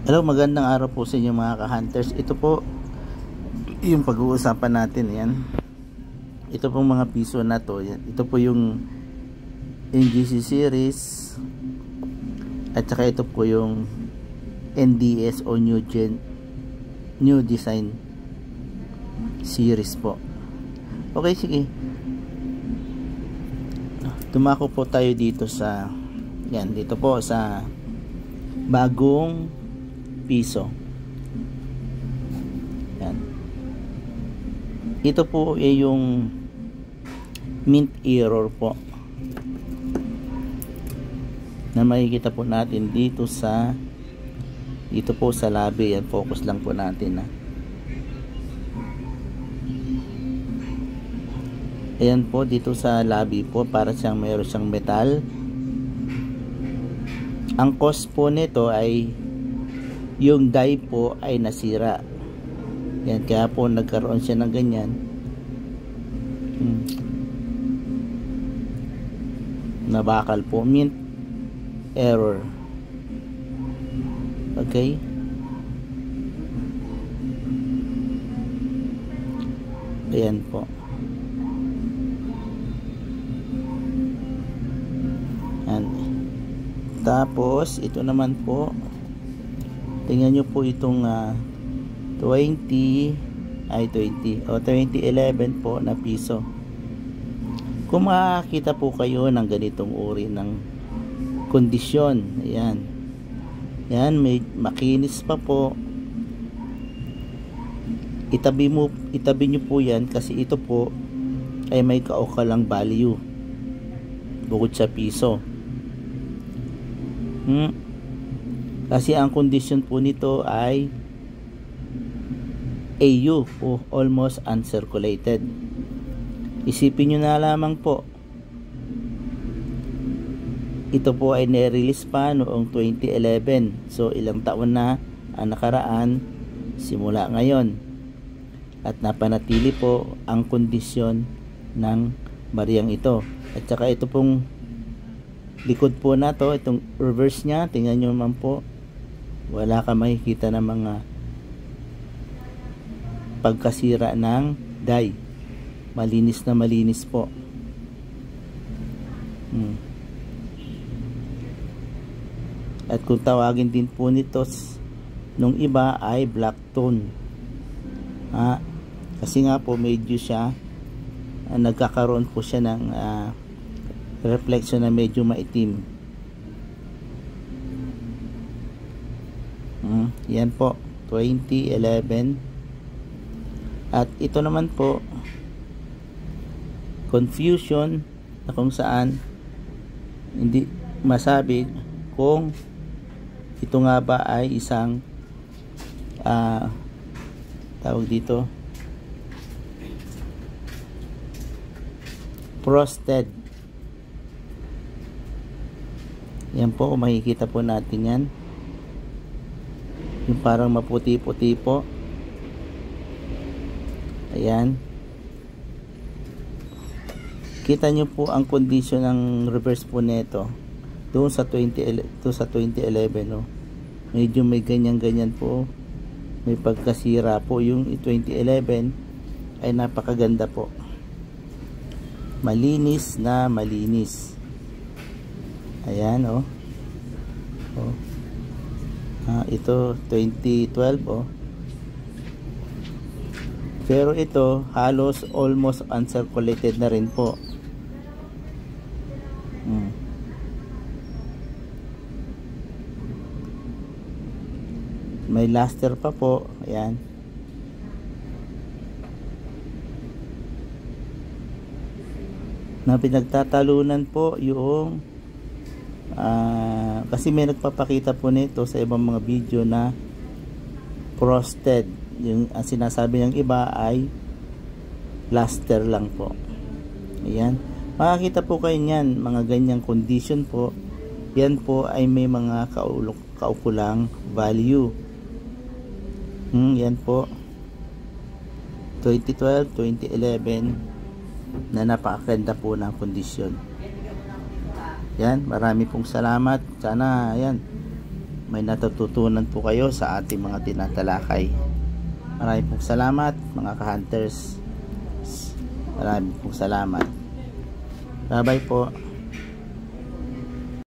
Hello, magandang araw po sa inyo mga ka-hunters. Ito po yung pag-uusapan natin. Yan. Ito pong mga piso na to. Yan. Ito po yung NGC series. At saka ito po yung NDS o New Design series po. Okay, sige. Tumako po tayo dito sa dito po sa bagong piso. Yan. Ito po ay yung mint error po na makikita po natin dito po sa labi. Yan, focus lang po natin ayan po, dito sa labi po para siyang mayroon siyang metal. Ang cause po nito ay yung die po ay nasira. Yan, kaya po nagkaroon siya ng ganyan. Nabakal po, mint error. Okay, ayan po. Yan. Tapos ito naman po, tingnan nyo po itong 2011 po na piso. Kung makakita po kayo ng ganitong uri ng kondisyon, ayan, yan, may makinis pa po, itabi nyo po yan, kasi ito po ay may kaukalang value bukod sa piso. Kasi ang condition po nito ay AU o almost uncirculated. Isipin nyo na lamang po, ito po ay nirelease pa noong 2011. So ilang taon na ang nakaraan simula ngayon, at napanatili po ang kondisyon ng bariyang ito. At saka ito pong likod po na to, itong reverse nya, tingnan nyo naman po, wala ka makikita ng mga pagkasira ng die. Malinis na malinis po. At kung tawagin din po nito nung iba ay black tone, kasi nga po medyo siya nagkakaroon po siya ng reflection na medyo maitim. Yan po, 2011. At ito naman po, confusion na kung saan hindi masabi kung ito nga ba ay isang tawag dito frosted. Yan po, makikita po natin yan, yung parang maputi-puti po. Ayan, kita nyo po ang condition ng reverse po nito doon sa 2011, no? Medyo may ganyan po, may pagkasira po. Yung 2011 ay napakaganda po, malinis na malinis. Ayan, ito 2012, pero ito halos almost uncirculated na rin po. May luster pa po. Ayan, na pinagtatalunan po yung kasi may nagpapakita po nito sa ibang mga video na frosted. Yung ang sinasabi ng iba ay luster lang po. Ayan, makakita po kayo niyan, mga ganyang condition po. Yan po ay may mga kaukulang value. Yan po, 2012, 2011 na napakaganda po ng kondisyon. Yan, marami pong salamat. Sana yan may natututunan po kayo sa ating mga tinatalakay. Maraming pong salamat mga ka-hunters. Maraming pong salamat. Bye bye po.